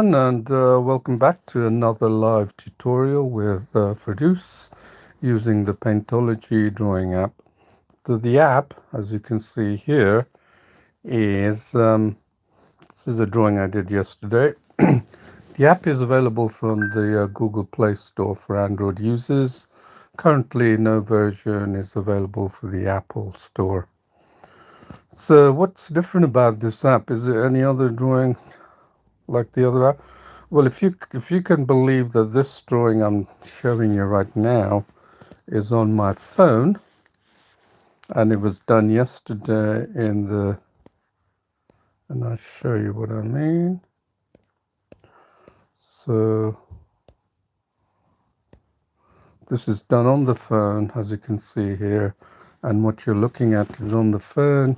And welcome back to another live tutorial with Produce using the Paintology drawing app. So the app, as you can see here, is this is a drawing I did yesterday. The app is available from the Google Play Store for Android users. Currently, no version is available for the Apple Store. So what's different about this app? Is there any other drawing like the other app? Well, if you can believe that this drawing I'm showing you right now is on my phone, and it was done yesterday and I'll show you what I mean. So this is done on the phone, as you can see here, and what you're looking at is on the phone,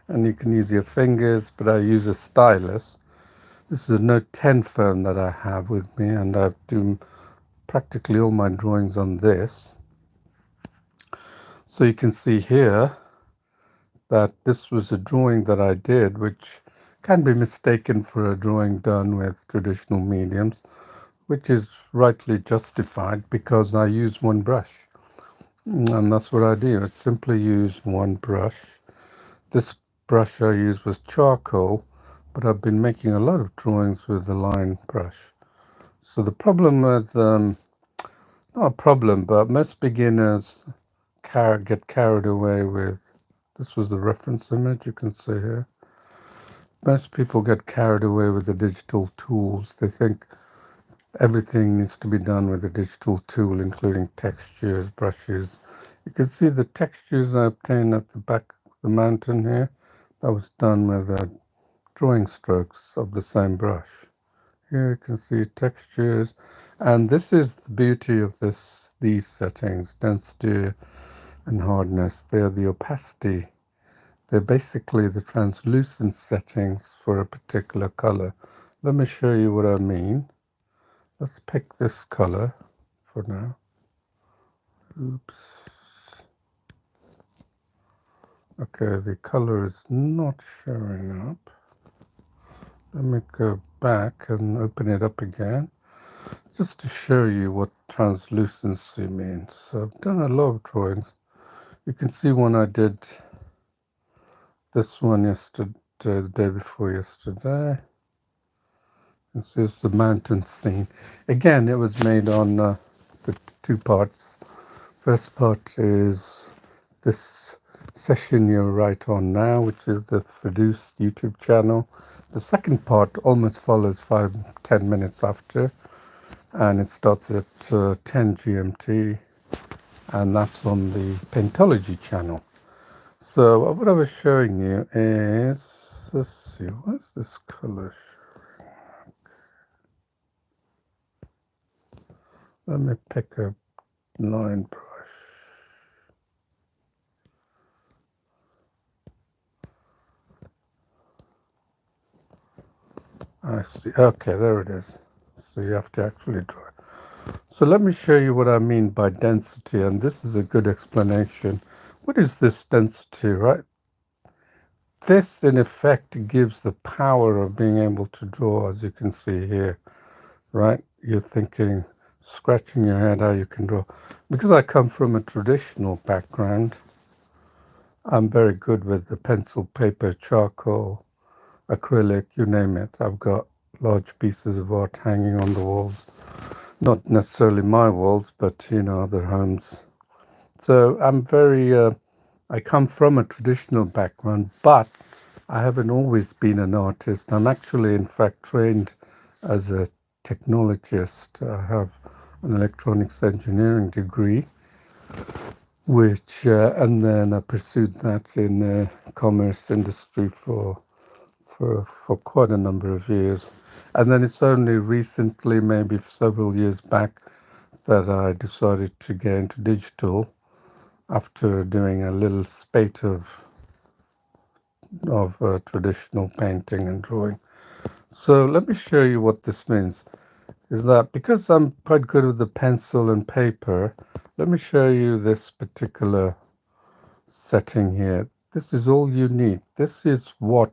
and you can use your fingers, but I use a stylus. This is a Note 10 phone that I have with me, and I do practically all my drawings on this. So you can see here that this was a drawing that I did, which can be mistaken for a drawing done with traditional mediums, which is rightly justified because I use one brush. And that's what I do. I simply use one brush. This brush I use was charcoal, but I've been making a lot of drawings with the line brush. So the problem with, not a problem, but most beginners get carried away with, this was the reference image you can see here. Most people get carried away with the digital tools. They think everything needs to be done with a digital tool, including textures, brushes. You can see the textures I obtained at the back of the mountain here. That was done with drawing strokes of the same brush. Here you can see textures, and this is the beauty of these settings, density and hardness. They're the opacity. They're basically the translucent settings for a particular color. Let me show you what I mean. Let's pick this color for now. Oops. Okay, the color is not showing up. Let me go back and open it up again, just to show you what translucency means. So I've done a lot of drawings. You can see when I did this one yesterday, the day before yesterday. This is the mountain scene. Again, it was made on the two parts. First part is this session you're right on now, which is the produced YouTube channel. The second part almost follows 5-10 minutes after, and it starts at 10 GMT, and that's on the Paintology channel. So what I was showing you is, let's see, what's this color? Let me pick a line brush. I see. Okay, there it is. So you have to actually draw it. So let me show you what I mean by density, and this is a good explanation. What is this density, right? This, in effect, gives the power of being able to draw, as you can see here, right? You're thinking, scratching your head how you can draw. Because I come from a traditional background, I'm very good with the pencil, paper, charcoal, acrylic, you name it. I've got large pieces of art hanging on the walls. Not necessarily my walls, but, other homes. So I come from a traditional background, but I haven't always been an artist. I'm actually, in fact, trained as a technologist. I have an electronics engineering degree, and then I pursued that in the commerce industry for quite a number of years. And then it's only recently, maybe several years back, that I decided to get into digital after doing a little spate of traditional painting and drawing. So let me show you what this means. Is that because I'm quite good with the pencil and paper, let me show you this particular setting here. This is all you need. This is what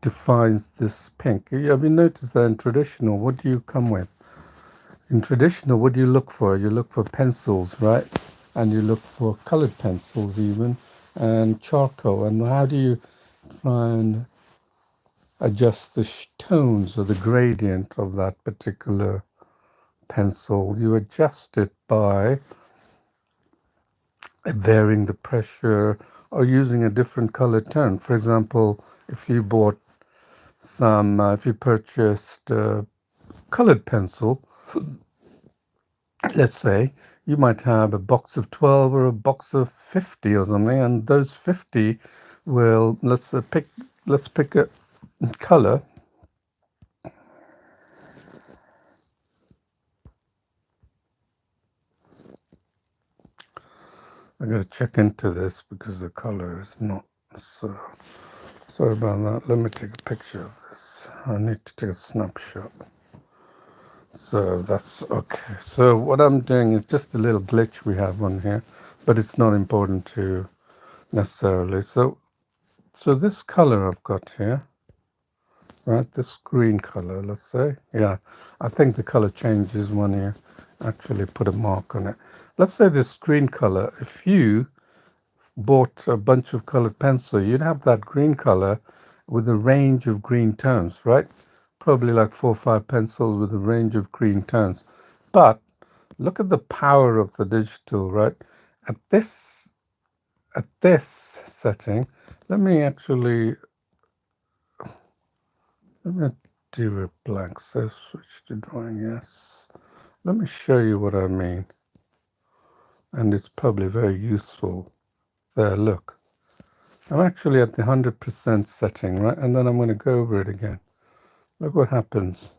defines this pink. Have you noticed that in traditional, what do you come with? In traditional, what do you look for? You look for pencils, right? And you look for colored pencils even, and charcoal. And how do you try and adjust the tones or the gradient of that particular pencil? You adjust it by varying the pressure or using a different color tone. For example, if you bought if you purchased a colored pencil, let's say, you might have a box of 12 or a box of 50 or something, and those 50 will, let's pick a color. I gotta check into this because the color is not so. Sorry about that. Let me take a picture of this. I need to take a snapshot. So that's okay. So what I'm doing is just a little glitch we have on here, but it's not important to necessarily. So this color I've got here, right? This green color, let's say. Yeah, I think the color changes when you actually put a mark on it. Let's say this green color, if you bought a bunch of colored pencil, you'd have that green color with a range of green tones, right? Probably like 4 or 5 pencils with a range of green tones. But look at the power of the digital, right? At this setting, let me actually let me do a blank. So switch to drawing, yes. Let me show you what I mean. And it's probably very useful. There, look. I'm actually at the 100% setting, right? And then I'm going to go over it again. Look what happens.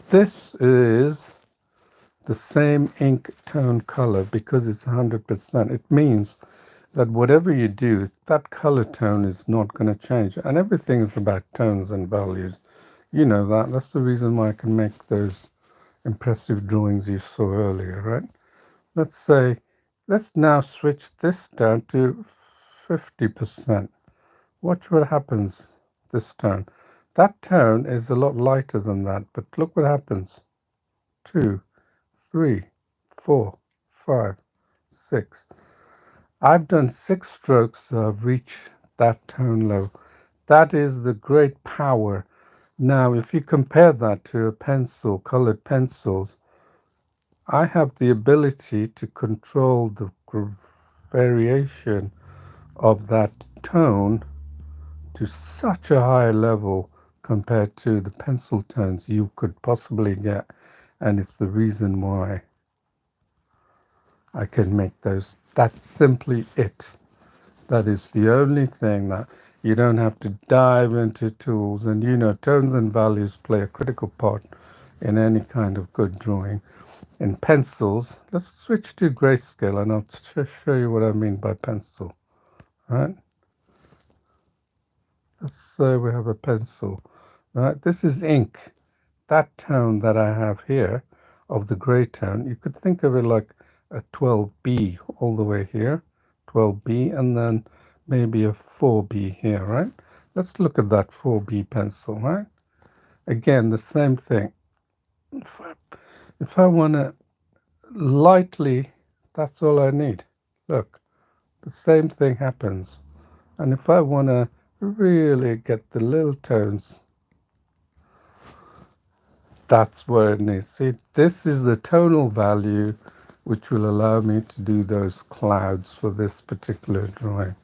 This is the same ink tone color because it's 100%. It means that whatever you do, that color tone is not going to change. And everything is about tones and values. You know that. That's the reason why I can make those impressive drawings you saw earlier, right? Let's say, let's now switch this down to 50%. Watch what happens this tone. That tone is a lot lighter than that, but look what happens. 2, 3, 4, 5, 6. I've done 6 strokes, so I've reached that tone level. That is the great power. Now, if you compare that to a pencil, colored pencils, I have the ability to control the variation of that tone to such a high level compared to the pencil tones you could possibly get. And it's the reason why I can make those. That's simply it. That is the only thing that you don't have to dive into tools. And you know, tones and values play a critical part in any kind of good drawing. In pencils, let's switch to grayscale and I'll show you what I mean by pencil. Right? Let's say we have a pencil. Right? This is ink. That tone that I have here of the gray tone, you could think of it like a 12B all the way here, 12B, and then maybe a 4B here, right? Let's look at that 4B pencil, right? Again, the same thing. If I want to lightly, that's all I need. Look, the same thing happens. And if I want to really get the little tones, that's where it needs. See, this is the tonal value which will allow me to do those clouds for this particular drawing.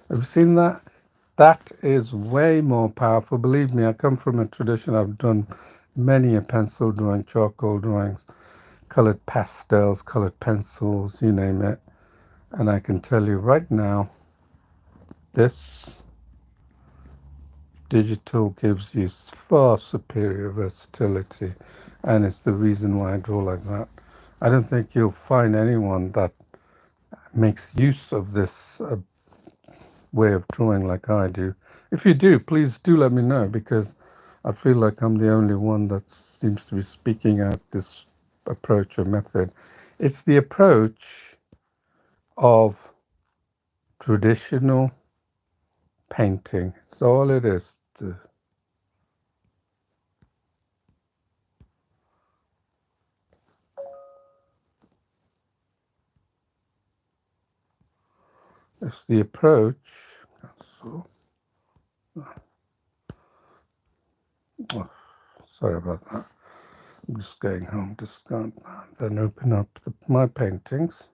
Have you seen that? That is way more powerful. Believe me, I come from a tradition. I've done many a pencil drawing, charcoal drawings, colored pastels, colored pencils, you name it. And I can tell you right now, this digital gives you far superior versatility, and it's the reason why I draw like that. I don't think you'll find anyone that makes use of this way of drawing like I do. If you do, please do let me know, because I feel like I'm the only one that seems to be speaking out this approach or method. It's the approach of traditional painting. It's all it is. It's the approach. So, oh, sorry about that. I'm just going home to start then open up my paintings.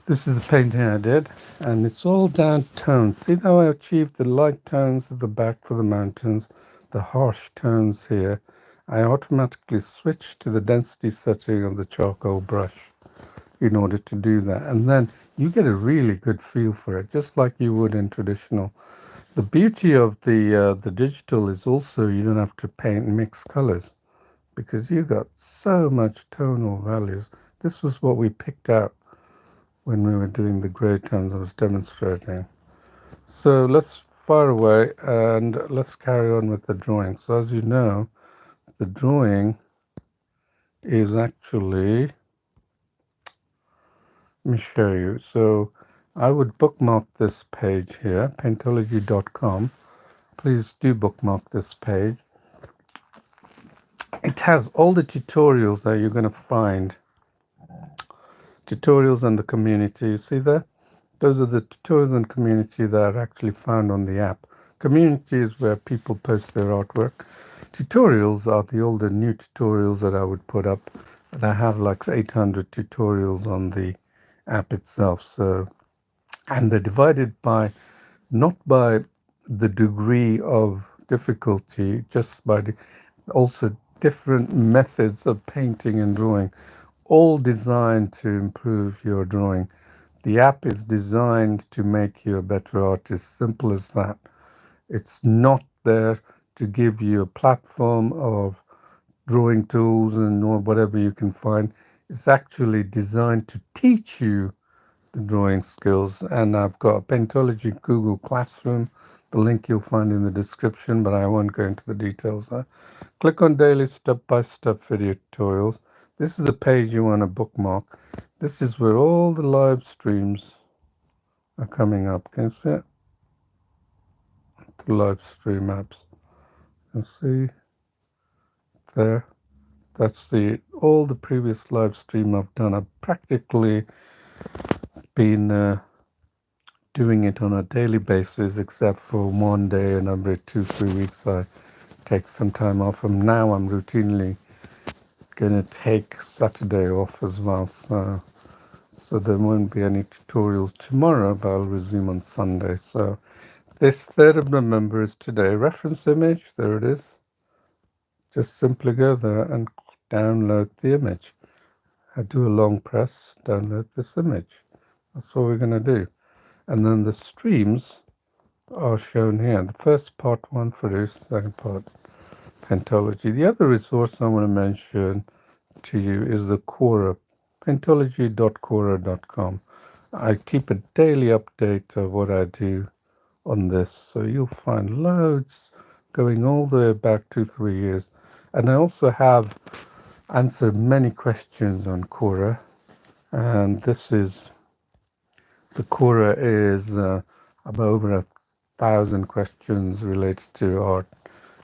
This is the painting I did, and it's all down tones. See how I achieved the light tones at the back for the mountains, the harsh tones here. I automatically switched to the density setting of the charcoal brush in order to do that. And then you get a really good feel for it, just like you would in traditional. The beauty of the digital is also you don't have to paint and mix colors because you got so much tonal values. This was what we picked out when we were doing the grey tones I was demonstrating. So let's fire away and let's carry on with the drawing. So as you know, the drawing is actually, let me show you. So I would bookmark this page here, paintology.com. Please do bookmark this page. It has all the tutorials that you're going to find. Tutorials and the community. You see there? Those are the tutorials and community that are actually found on the app. Community is where people post their artwork. Tutorials are the older new tutorials that I would put up. And I have like 800 tutorials on the app itself. So, and they're divided by, not by the degree of difficulty, just by the, also different methods of painting and drawing, all designed to improve your drawing. The app is designed to make you a better artist, simple as that. It's not there to give you a platform of drawing tools and or whatever you can find. It's actually designed to teach you the drawing skills. And I've got a Paintology Google Classroom, the link you'll find in the description, but I won't go into the details there. Click on daily step-by-step video tutorials. This is the page you want to bookmark. This is where all the live streams are coming up. Can you see it? The live stream apps. You can see there. That's all the previous live stream I've done. I've practically been doing it on a daily basis, except for one day and every 2-3 weeks I take some time off. And now I'm routinely going to take Saturday off as well. So there won't be any tutorials tomorrow, but I'll resume on Sunday. So this 3rd of November is today. Reference image, there it is. Just simply go there and download the image. I do a long press, download this image. That's what we're going to do. And then the streams are shown here. The first part 1 for this, second part Paintology. The other resource I want to mention to you is the Quora, paintology.quora.com. I keep a daily update of what I do on this, so you'll find loads going all the way back 2-3 years. And I also have answered many questions on Quora, and this is, the Quora is about over 1,000 questions related to art,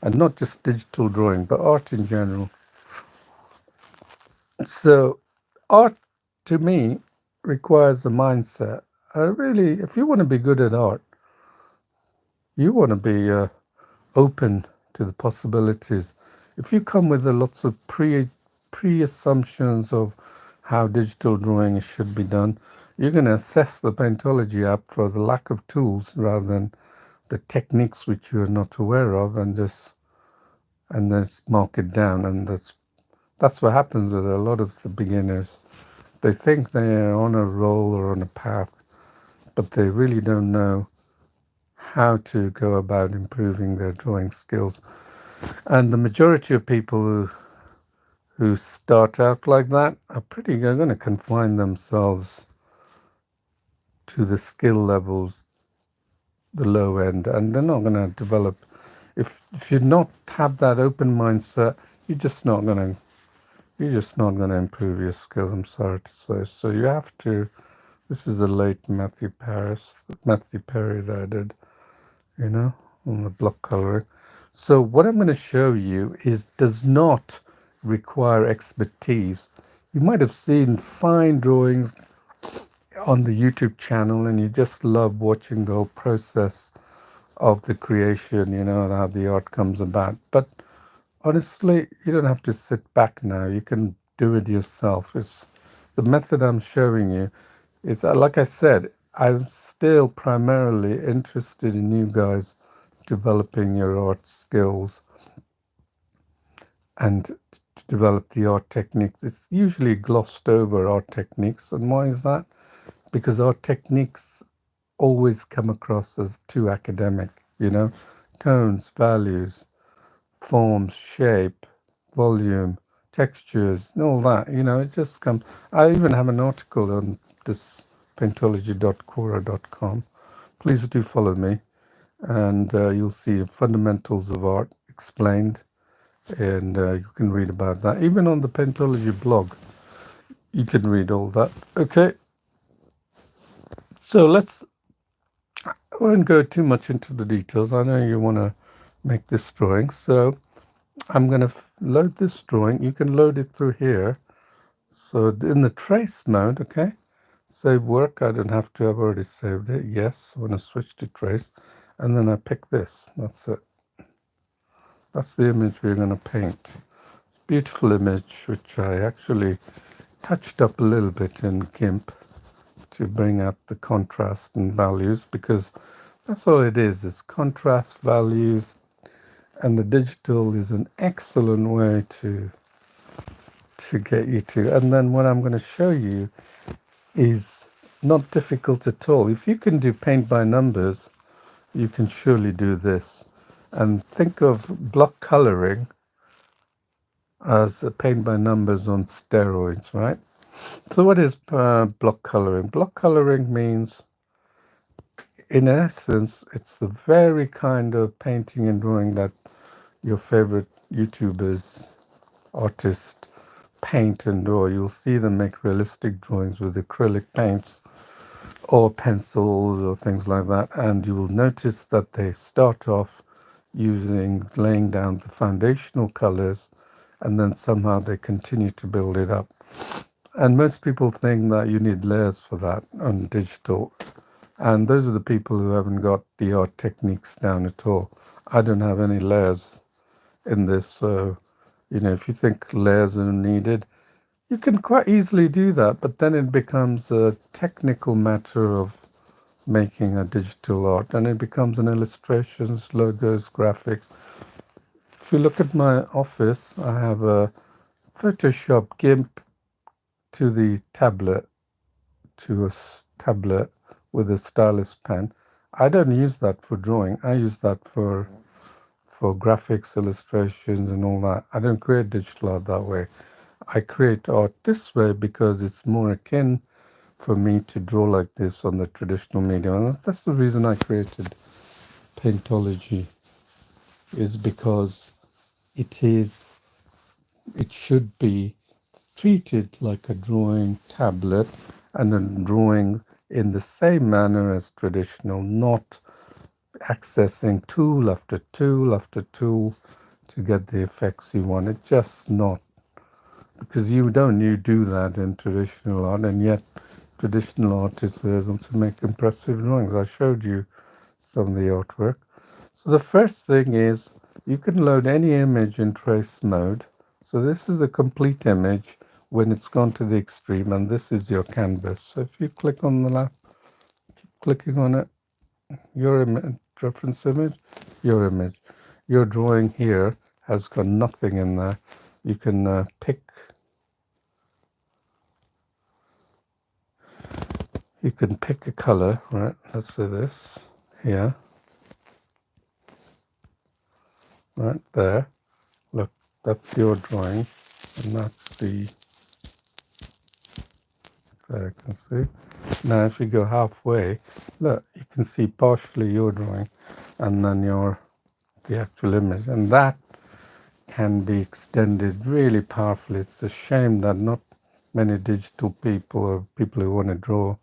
and not just digital drawing, but art in general. So art, to me, requires a mindset. Really, if you want to be good at art, you want to be open to the possibilities. If you come with lots of pre-assumptions of how digital drawing should be done, you're going to assess the Paintology app for the lack of tools rather than the techniques which you're not aware of, and just mark it down. And that's what happens with a lot of the beginners. They think they're on a roll or on a path, but they really don't know how to go about improving their drawing skills. And the majority of people who start out like that are going to confine themselves to the skill levels, the low end, and they're not going to develop. If you not have that open mindset, you're just not going to improve your skills, I'm sorry to say. So you have to, this is a late Matthew Perry that I did. you know, on the block coloring. So what I'm going to show you is does not require expertise. You might have seen fine drawings on the YouTube channel and you just love watching the whole process of the creation, you know, how the art comes about. But honestly, you don't have to sit back now. You can do it yourself. It's the method I'm showing you. It's like I said, I'm still primarily interested in you guys developing your art skills and to develop the art techniques. It's usually glossed over art techniques. And why is that? Because art techniques always come across as too academic, you know, tones, values, forms, shape, volume, textures, and all that. You know, it just comes. I even have an article on this paintology.quora.com. Please do follow me, and you'll see fundamentals of art explained, and you can read about that. Even on the Paintology blog, you can read all that. Okay, so I won't go too much into the details. I know you want to make this drawing, so I'm going to load this drawing. You can load it through here. So in the trace mode, okay, save work. I don't have to, I've already saved it. Yes, I'm going to switch to trace. And then I pick this. That's it. That's the image we're going to paint. Beautiful image, which I actually touched up a little bit in GIMP to bring out the contrast and values, because that's all it is contrast, values, and the digital is an excellent way to get you to. And then what I'm going to show you is not difficult at all. If you can do paint by numbers, you can surely do this. And think of block coloring as a paint by numbers on steroids, right? So what is block coloring? Block coloring means, in essence, it's the very kind of painting and drawing that your favorite YouTubers, artists paint and draw. You'll see them make realistic drawings with acrylic paints or pencils or things like that, and you will notice that they start off laying down the foundational colors, and then somehow they continue to build it up. And most people think that you need layers for that on digital, and those are the people who haven't got the art techniques down at all. I don't have any layers in this, so you know, if you think layers are needed, you can quite easily do that, but then it becomes a technical matter of making a digital art, and it becomes an illustrations, logos, graphics. If you look at my office, I have a Photoshop GIMP to the tablet, to a tablet with a stylus pen. I don't use that for drawing. I use that for graphics, illustrations, and all that. I don't create digital art that way. I create art this way because it's more akin for me to draw like this on the traditional medium. And that's the reason I created Paintology, is because it should be treated like a drawing tablet and a drawing in the same manner as traditional, not accessing tool after tool after tool to get the effects you want. It's just not, because you do that in traditional art, and yet traditional artists are able to make impressive drawings. I showed you some of the artwork. So the first thing is you can load any image in trace mode. So this is the complete image when it's gone to the extreme, and this is your canvas. So if you click on the left, keep clicking on it, your image, reference image, your image. Your drawing here has got nothing in there. You can pick a color, right? Let's say this here, right there. Look, that's your drawing, and that's the, there you can see. Now if you go halfway, look, you can see partially your drawing and then the actual image, and that can be extended really powerfully. It's a shame that not many digital people or people who want to draw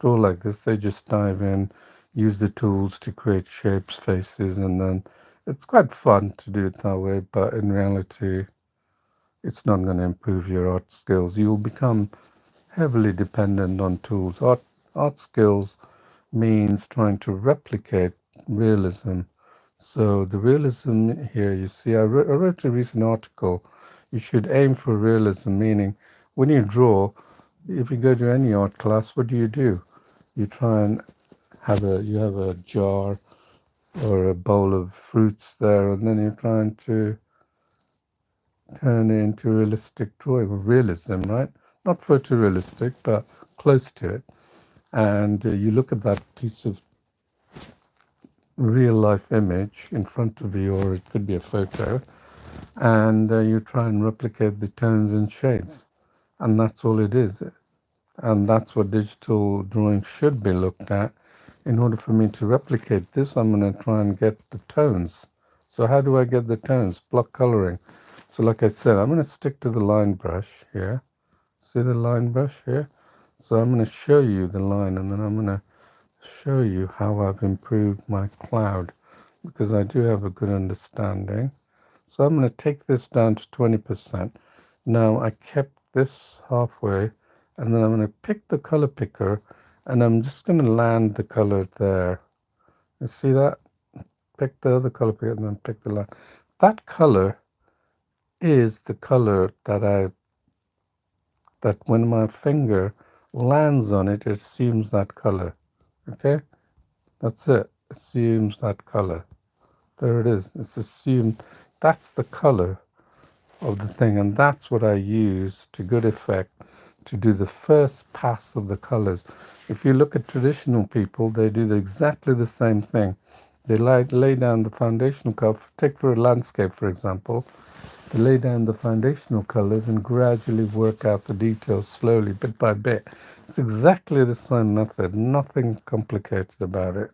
like this, they just dive in, use the tools to create shapes, faces, and then it's quite fun to do it that way, but in reality, it's not going to improve your art skills. You'll become heavily dependent on tools. Art skills means trying to replicate realism. So the realism here, you see, I wrote a recent article. You should aim for realism, meaning when you draw, if you go to any art class, what do? You try and you have a jar or a bowl of fruits there, and then you're trying to turn it into realistic drawing, realism, right? Not photorealistic, but close to it. And you look at that piece of real life image in front of you, or it could be a photo, and you try and replicate the tones and shades. And that's all it is. And that's what digital drawing should be looked at. In order for me to replicate this, I'm going to try and get the tones. So how do I get the tones? Block coloring. So like I said, I'm going to stick to the line brush here. See the line brush here? So I'm going to show you the line, and then I'm going to show you how I've improved my cloud, because I do have a good understanding. So I'm going to take this down to 20%. Now I kept this halfway, and then I'm going to pick the color picker, and I'm just going to land the color there. You see that? Pick the other color picker and then pick the line. That color is the color that when my finger lands on it, it assumes that color. Okay? That's it. Assumes that color. There it is. It's assumed that's the color of the thing, and that's what I use to good effect to do the first pass of the colors. If you look at traditional people, they do exactly the same thing. They lay down the foundational color. Take for a landscape, for example. They lay down the foundational colors and gradually work out the details slowly, bit by bit. It's exactly the same method, nothing complicated about it.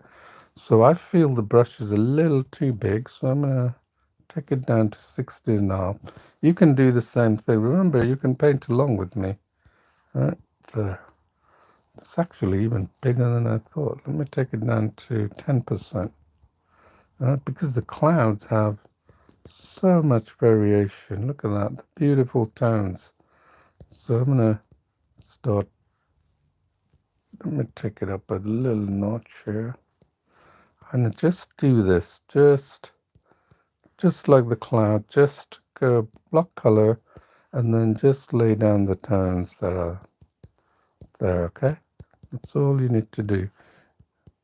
So I feel the brush is a little too big, so I'm going to take it down to 60 now. You can do the same thing. Remember, you can paint along with me. Right there. It's actually even bigger than I thought. Let me take it down to 10%. Right? Because the clouds have so much variation. Look at that, the beautiful tones. So I'm going to start, let me take it up a little notch here. And just do this, just like the cloud, just go block color, and then just lay down the tones that are there, okay? That's all you need to do.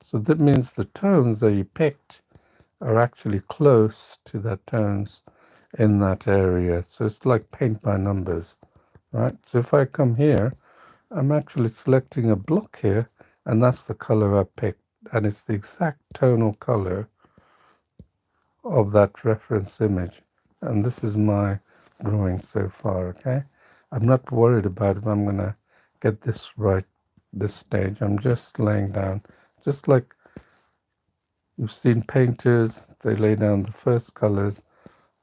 So that means the tones that you picked are actually close to the tones in that area. So it's like paint by numbers, right? So if I come here, I'm actually selecting a block here, and that's the color I picked. And it's the exact tonal color of that reference image. And this is my drawing so far, okay? I'm not worried about if I'm going to get this right this stage. I'm just laying down, just like you've seen painters, they lay down the first colors.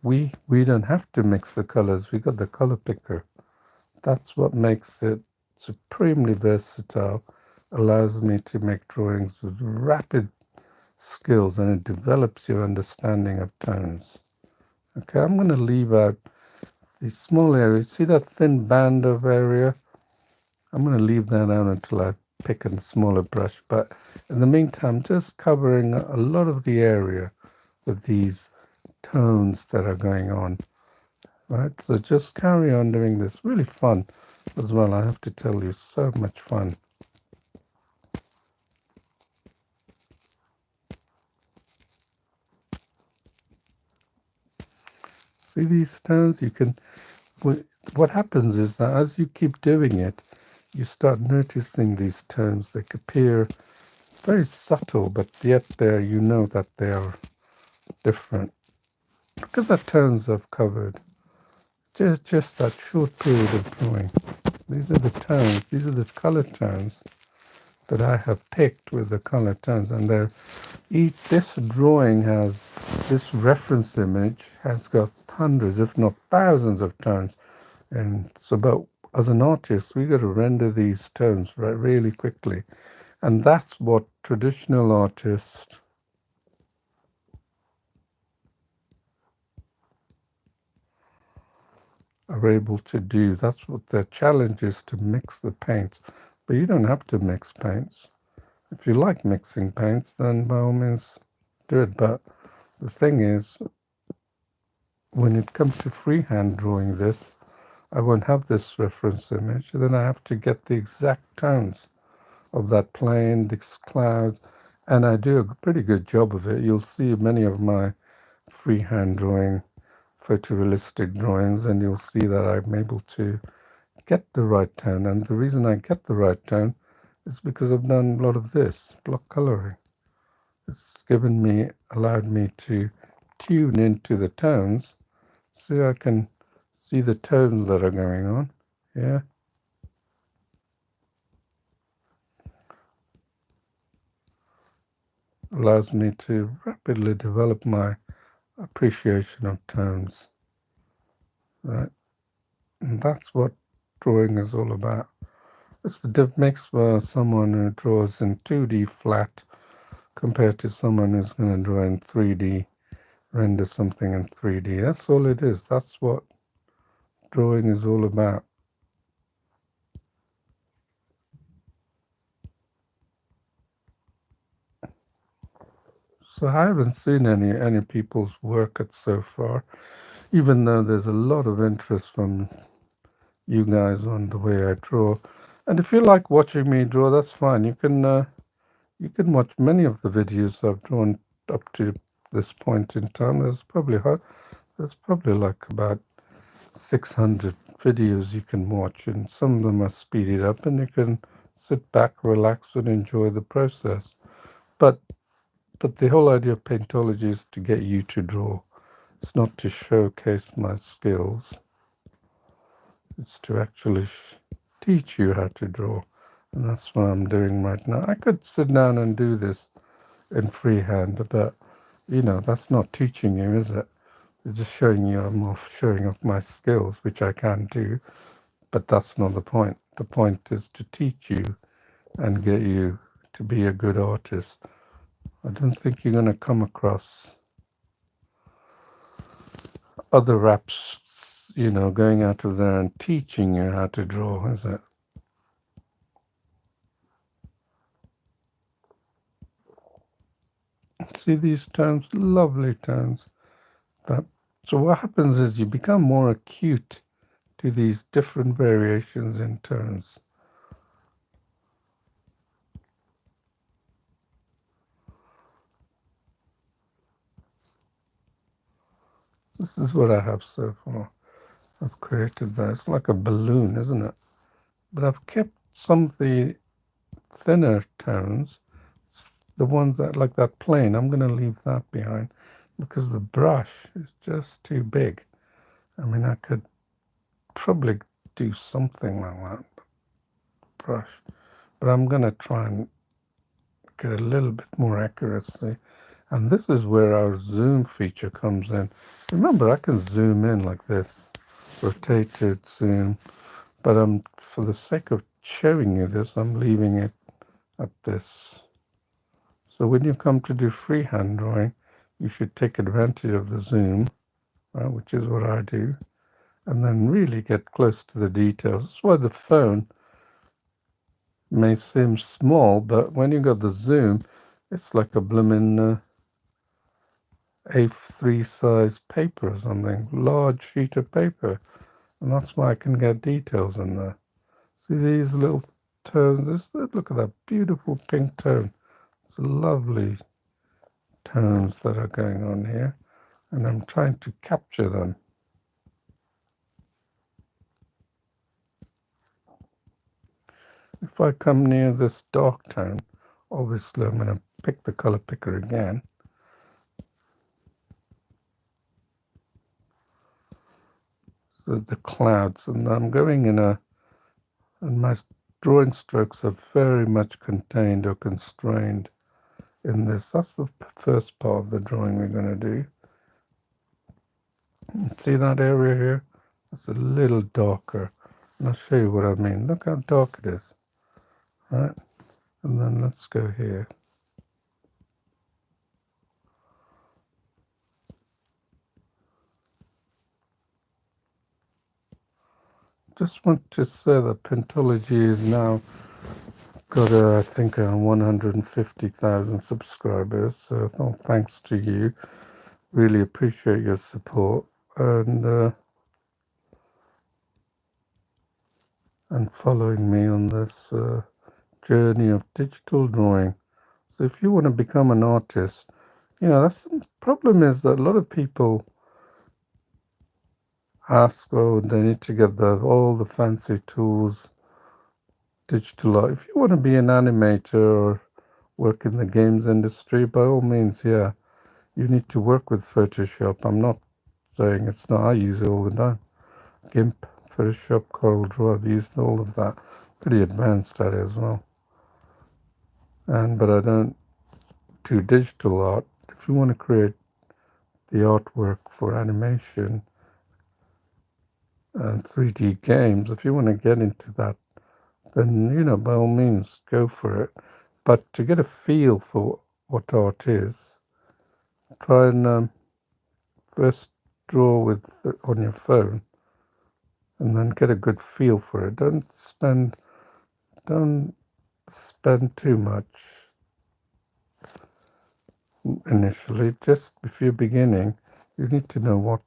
We don't have to mix the colors. We got the color picker. That's what makes it supremely versatile, allows me to make drawings with rapid skills, and it develops your understanding of tones. Okay, I'm going to leave out these small areas. See that thin band of area? I'm going to leave that out until I pick a smaller brush. But in the meantime, just covering a lot of the area with these tones that are going on. Right, so just carry on doing this. Really fun as well, I have to tell you, so much fun. See these tones? You can, what happens is that as you keep doing it, you start noticing these tones. They appear very subtle, but yet you know that they are different. Look at the tones I've covered. Just that short period of drawing. These are the tones. These are the color tones that I have picked with the color tones, and this drawing has, this reference image has got hundreds, if not thousands of tones, and so, but as an artist, we got to render these tones really quickly, And that's what traditional artists are able to do. That's what their challenge is, to mix the paints. But you don't have to mix paints. If you like mixing paints, then by all means do it. But the thing is, when it comes to freehand drawing this, I won't have this reference image. Then I have to get the exact tones of that plane, these clouds, and I do a pretty good job of it. You'll see many of my freehand drawing, photorealistic drawings, and you'll see that I'm able to get the right tone. And the reason I get the right tone is because I've done a lot of this block coloring. It's allowed me to tune into the tones so I can see the tones that are going on. Yeah. Allows me to rapidly develop my appreciation of tones. Right. And that's what drawing is all about. It's the makes for someone who draws in 2D flat compared to someone who's going to draw in 3D, render something in 3D. That's all it is. That's what drawing is all about. So I haven't seen any people's work at so far, even though there's a lot of interest from you guys on the way I draw. And if you like watching me draw, that's fine. You can watch many of the videos I've drawn up to this point in time. There's probably like about 600 videos you can watch, and some of them are speeded up, and you can sit back, relax, and enjoy the process. But the whole idea of Paintology is to get you to draw. It's not to showcase my skills. It's to actually teach you how to draw. And that's what I'm doing right now. I could sit down and do this in freehand, but that's not teaching you, is it? It's just showing you showing off my skills, which I can do, but that's not the point. The point is to teach you and get you to be a good artist. I don't think you're going to come across other apps, going out of there and teaching you how to draw, is it? See these tones, lovely tones. So what happens is you become more acute to these different variations in tones. This is what I have so far. I've created that. It's like a balloon, isn't it? But I've kept some of the thinner tones, the ones that like that plane. I'm going to leave that behind because the brush is just too big. I mean, I could probably do something like that brush, but I'm going to try and get a little bit more accuracy. And this is where our zoom feature comes in. Remember, I can zoom in like this, rotated zoom, but for the sake of showing you this, I'm leaving it at this. So when you come to do freehand drawing, you should take advantage of the zoom, right, which is what I do, and then really get close to the details. That's why the phone may seem small, but when you got the zoom, it's like a blooming A3 size paper or something, large sheet of paper, and that's why I can get details in there. See these little tones? Look at that beautiful pink tone. It's lovely tones that are going on here, and I'm trying to capture them. If I come near this dark tone, obviously I'm going to pick the color picker again. So the clouds, and I'm going and my drawing strokes are very much contained or constrained in this. That's the first part of the drawing we're going to do. See that area here? It's a little darker. And I'll show you what I mean. Look how dark it is. Right? And then let's go here. Just want to say that Paintology is now got, I think, 150,000 subscribers. So thanks to you. Really appreciate your support and following me on this journey of digital drawing. So if you want to become an artist, that's the problem is that a lot of people ask, oh, they need to get all the fancy tools, digital art. If you want to be an animator or work in the games industry, by all means, yeah, you need to work with Photoshop. I'm not saying it's not. I use it all the time. GIMP, Photoshop, Corel Draw. I've used all of that. Pretty advanced at it as well. But I don't do digital art. If you want to create the artwork for animation and 3D games, if you want to get into that, then by all means go for it. But to get a feel for what art is, try and first draw on your phone, and then get a good feel for it. Don't spend too much initially. Just if you're beginning, you need to know what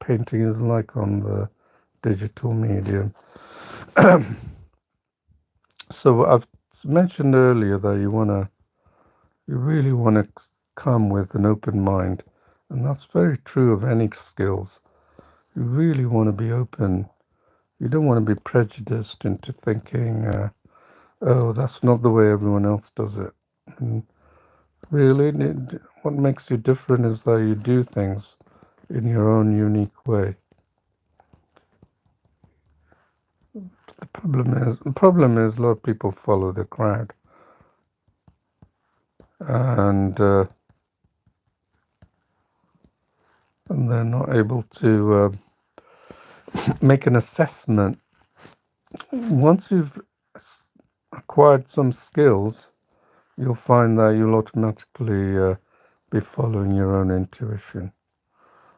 painting is like on the digital medium. So I've mentioned earlier that you really want to come with an open mind, and that's very true of any skills. You really want to be open. You don't want to be prejudiced into thinking, oh, that's not the way everyone else does it. And really, what makes you different is that you do things in your own unique way. The problem is a lot of people follow the crowd, and they're not able to make an assessment. Once you've acquired some skills, you'll find that you'll automatically be following your own intuition,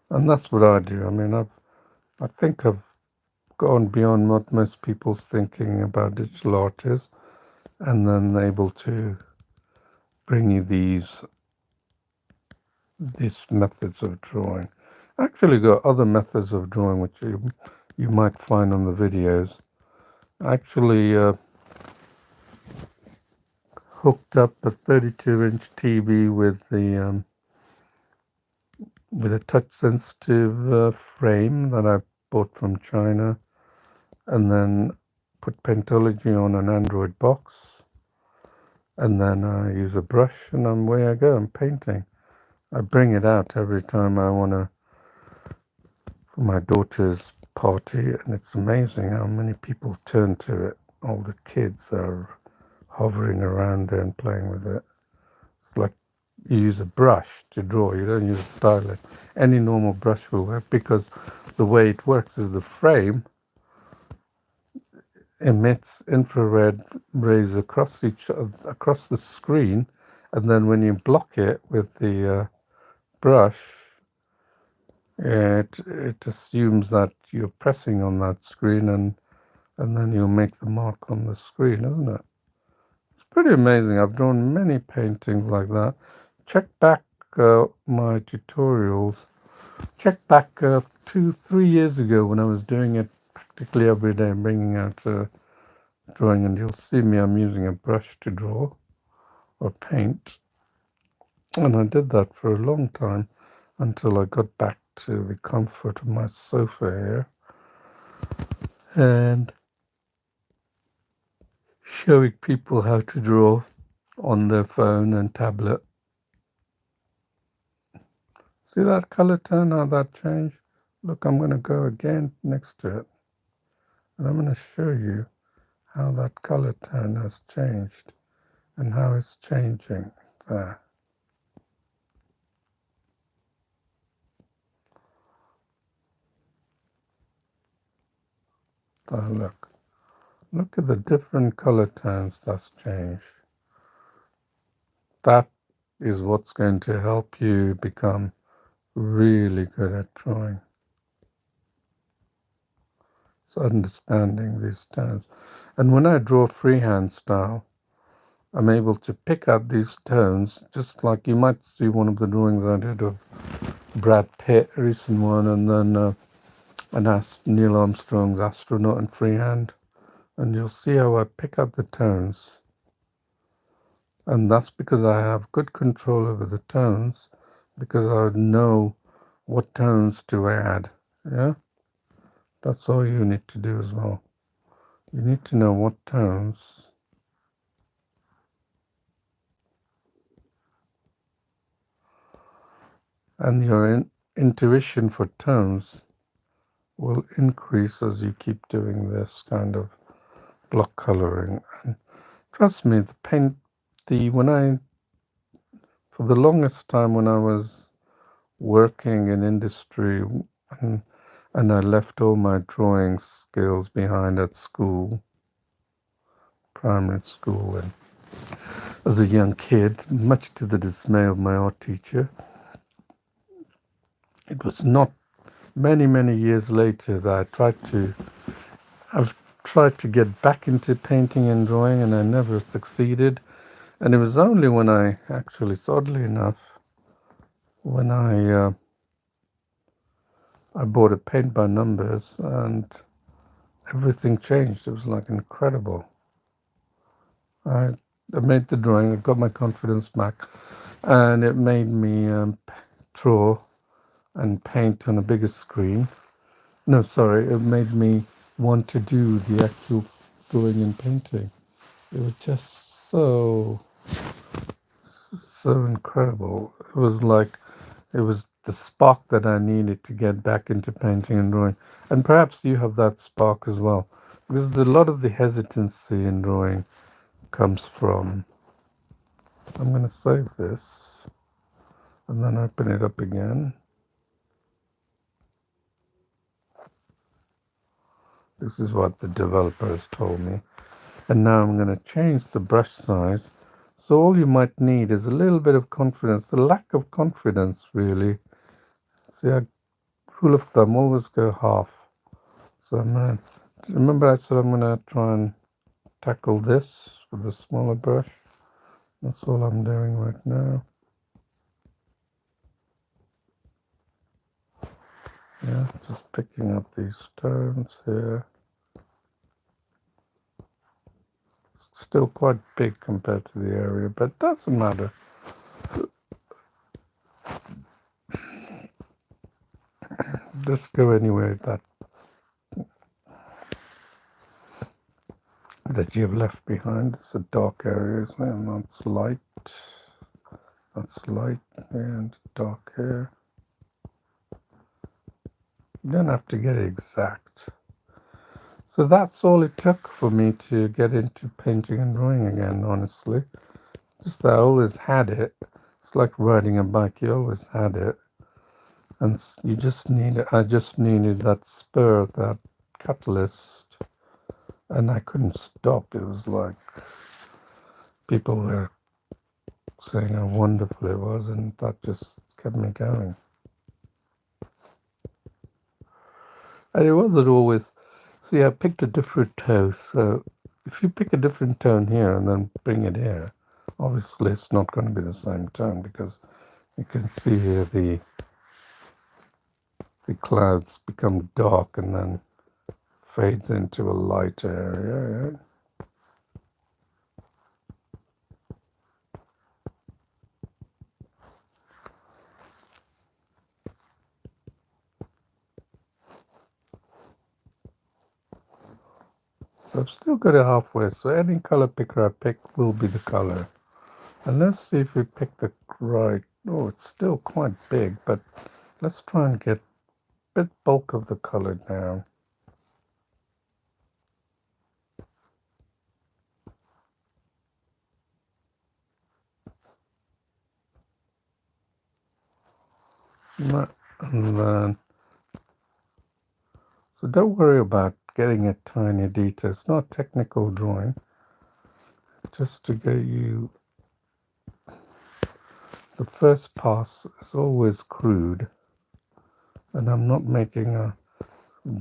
and that's what I do. I mean, I think I've gone beyond what most people's thinking about digital art is, and then able to bring you these methods of drawing. I actually got other methods of drawing which you might find on the videos. I actually hooked up a 32-inch TV with a touch-sensitive frame that I bought from China, and then put Paintology on an Android box, and then I use a brush, and away I go. I'm painting. I bring it out every time I want to, for my daughter's party, and it's amazing how many people turn to it. All the kids are hovering around there and playing with it. It's like you use a brush to draw. You don't use a stylus. Any normal brush will work because the way it works is the frame emits infrared rays across the screen, and then when you block it with the brush, it assumes that you're pressing on that screen, and then you'll make the mark on the screen, isn't it? It's pretty amazing. I've drawn many paintings like that. Check back my tutorials. Check back 3 years ago when I was doing it practically every day, bringing out drawing, and you'll see me. I'm using a brush to draw or paint, and I did that for a long time until I got back to the comfort of my sofa here and showing people how to draw on their phone and tablet. See that color turn, how that changed? Look, I'm going to go again next to it, and I'm going to show you how that color turn has changed and how it's changing there. Look at the different color tones that's changed. that is what's going to help you become really good at drawing. It's understanding these tones. And when I draw freehand style, I'm able to pick out these tones, just like you might see one of the drawings I did of Brad Pitt, a recent one, and then Neil Armstrong's astronaut in freehand. And you'll see how I pick out the tones. And that's because I have good control over the tones, because I know what tones to add. Yeah, that's all you need to do as well. You need to know what tones, and your intuition for tones will increase as you keep doing this kind of block coloring. And trust me, the paint, the when I for the longest time when I was working in industry, and, and I left all my drawing skills behind at school, primary school, and as a young kid, much to the dismay of my art teacher. It was not many, many years later that I've tried to get back into painting and drawing, and I never succeeded. And it was only when I actually, oddly enough, when I bought a paint by numbers, and everything changed. It was like incredible. I, I made the drawing, it got my confidence back, and it made me draw and paint on a bigger screen. No, sorry, it made me want to do the actual drawing and painting. It was just so incredible. It was the spark that I needed to get back into painting and drawing. And perhaps you have that spark as well. Because a lot of the hesitancy in drawing comes from, I'm going to save this and then open it up again. This is what the developer has told me. And now I'm going to change the brush size. So all you might need is a little bit of confidence, the lack of confidence really. See, rule of thumb, always go half. So remember I said I'm going to try and tackle this with a smaller brush. That's all I'm doing right now. Yeah, just picking up these tones here. Still quite big compared to the area, but it doesn't matter. Just go anywhere that you've left behind. It's a dark area, isn't it? And that's light. That's light and dark here. You don't have to get exact. So that's all it took for me to get into painting and drawing again, honestly. Just that I always had it. It's like riding a bike, you always had it. And I just needed that spur, that catalyst. And I couldn't stop. It was like people were saying how wonderful it was, and that just kept me going. And it wasn't always, see, I picked a different tone. So if you pick a different tone here and then bring it here, obviously it's not going to be the same tone, because you can see here the clouds become dark and then fades into a light area. Yeah? So I've still got it halfway, so any color picker I pick will be the color. And let's see if we pick the right. Oh, it's still quite big, but let's try and get a bit bulk of the color down. And then, so don't worry about getting a tiny detail. It's not technical drawing, just to get you the first pass is always crude, and I'm not making a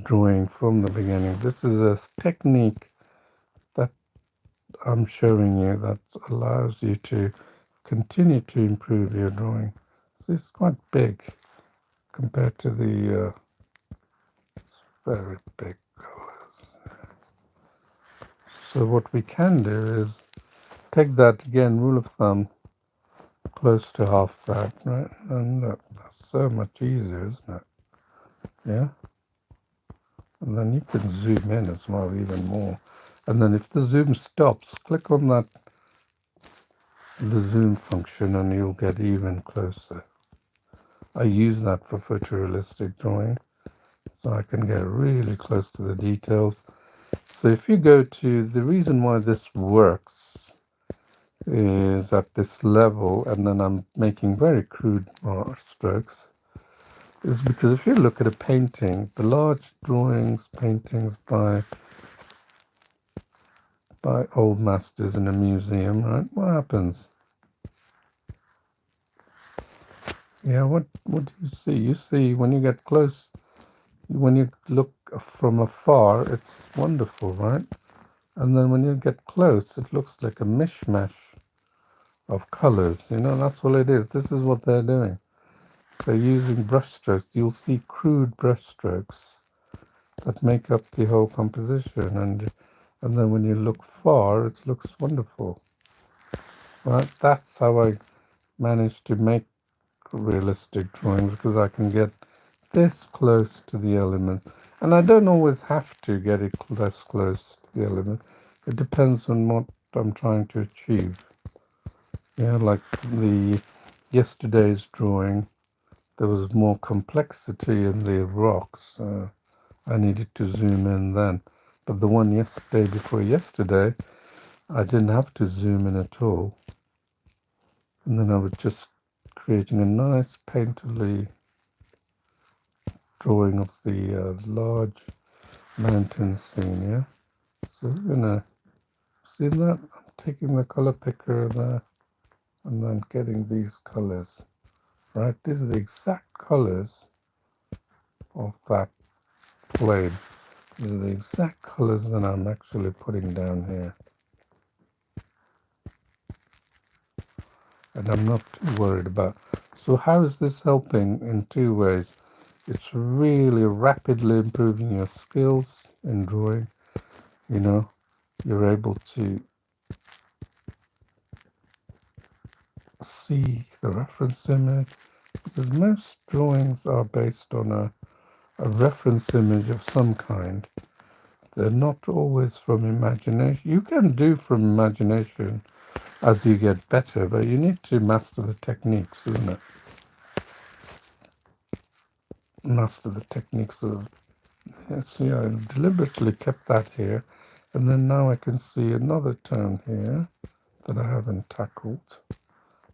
drawing from the beginning. This is a technique that I'm showing you that allows you to continue to improve your drawing. So it's quite big compared to the very big colors. So what we can do is take that again, rule of thumb, close to half that, right? And that's so much easier, isn't it? Yeah? And then you can zoom in as well, even more. And then if the zoom stops, click on the zoom function and you'll get even closer. I use that for photorealistic drawing, so I can get really close to the details. So if you go to, the reason why this works is at this level, and then I'm making very crude strokes, is because if you look at a painting, the large drawings, paintings by old masters in a museum, right? What happens? Yeah, what do you see? You see when you get close, when you look from afar, it's wonderful, right? And then when you get close, it looks like a mishmash of colors. You know, that's what it is. This is what they're doing. They're using brushstrokes. You'll see crude brushstrokes that make up the whole composition, and then when you look far, it looks wonderful. Right? That's how I managed to make realistic drawings, because I can get this close to the element, and I don't always have to get it this close to the element. It depends on what I'm trying to achieve. Yeah, like the yesterday's drawing, there was more complexity in the rocks. I needed to zoom in then. But the one yesterday before yesterday, I didn't have to zoom in at all. And then I was just creating a nice painterly drawing of the large mountain scene, yeah? So we're gonna see that? I'm taking the color picker there and then getting these colors, right? These are the exact colors of that plane. These are the exact colors that I'm actually putting down here. And I'm not too worried about. So how is this helping? In two ways. It's really rapidly improving your skills in drawing. You know, you're able to see the reference image, because most drawings are based on a reference image of some kind. They're not always from imagination. You can do from imagination as you get better, but you need to master the techniques, isn't it? Master the techniques of. See, I deliberately kept that here, and then now I can see another tone here that I haven't tackled,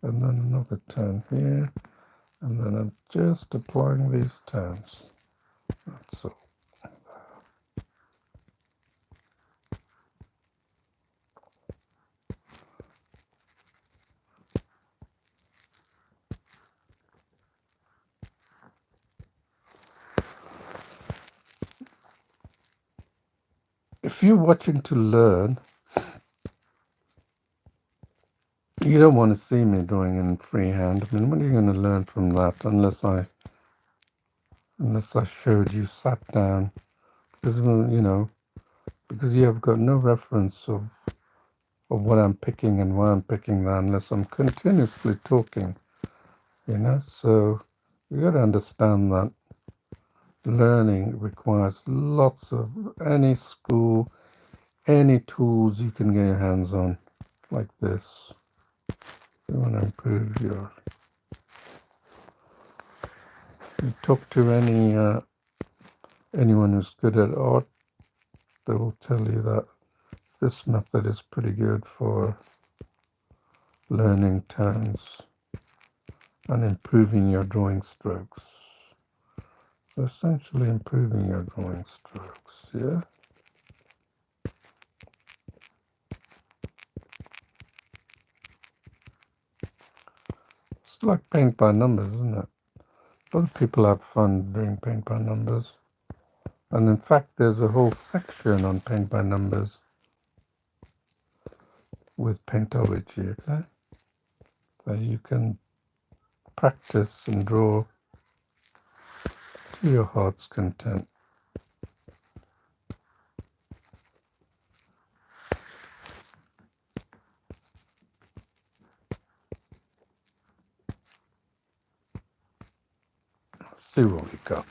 and then another tone here, and then I'm just applying these tones. That's all. If you're watching to learn, you don't want to see me drawing in freehand. I mean, what are you going to learn from that unless I showed you, sat down, because because you have got no reference of what I'm picking and why I'm picking that unless I'm continuously talking, So you got to understand that learning requires lots of any school, any tools you can get your hands on, like this. You want to improve you talk to anyone who's good at art, they will tell you that this method is pretty good for learning tones and improving your drawing strokes. So essentially improving your drawing strokes, yeah? So like paint by numbers, isn't it? A lot of people have fun doing paint by numbers. And in fact, there's a whole section on paint by numbers with Paintology, okay? So you can practice and draw to your heart's content. Let's see what we got.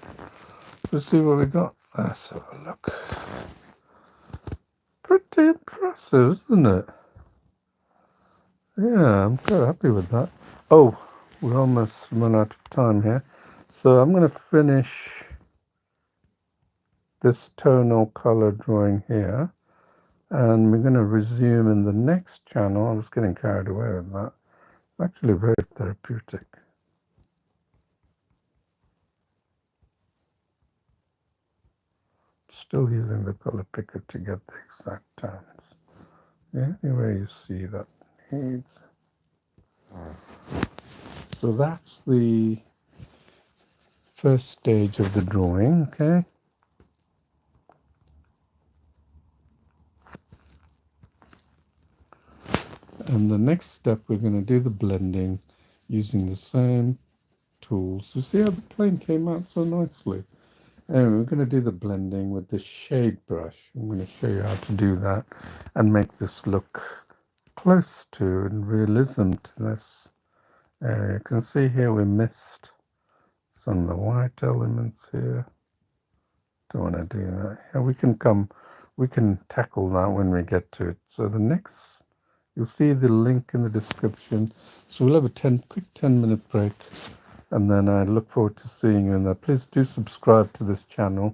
Let's see what we got. Let's have a look. Pretty impressive, isn't it? Yeah, I'm quite happy with that. Oh, we're almost run out of time here. So I'm going to finish this tonal color drawing here. And we're going to resume in the next channel. I was getting carried away with that. Actually very therapeutic. Still using the color picker to get the exact tones. Yeah, anywhere you see that needs. So that's the first stage of the drawing, okay? And the next step, we're going to do the blending using the same tools. You see how the plane came out so nicely? Anyway, we're going to do the blending with the shade brush. I'm going to show you how to do that and make this look close to and realism to this area. You can see here we missed some of the white elements here. Don't want to do that. Yeah, we can tackle that when we get to it. So the next, you'll see the link in the description. So we'll have a quick 10-minute break. And then I look forward to seeing you in there. Please do subscribe to this channel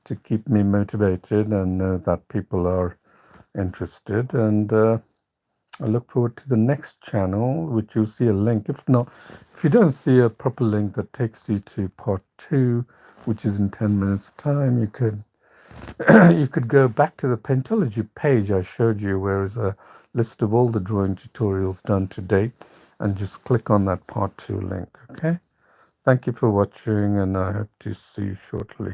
to keep me motivated and know that people are interested. And I look forward to the next channel, which you'll see a link. If not, if you don't see a proper link that takes you to part 2, which is in 10 minutes time, you could you could go back to the Paintology page I showed you, where is a list of all the drawing tutorials done to date, and just click on that part 2 link, okay? Thank you for watching, and I hope to see you shortly.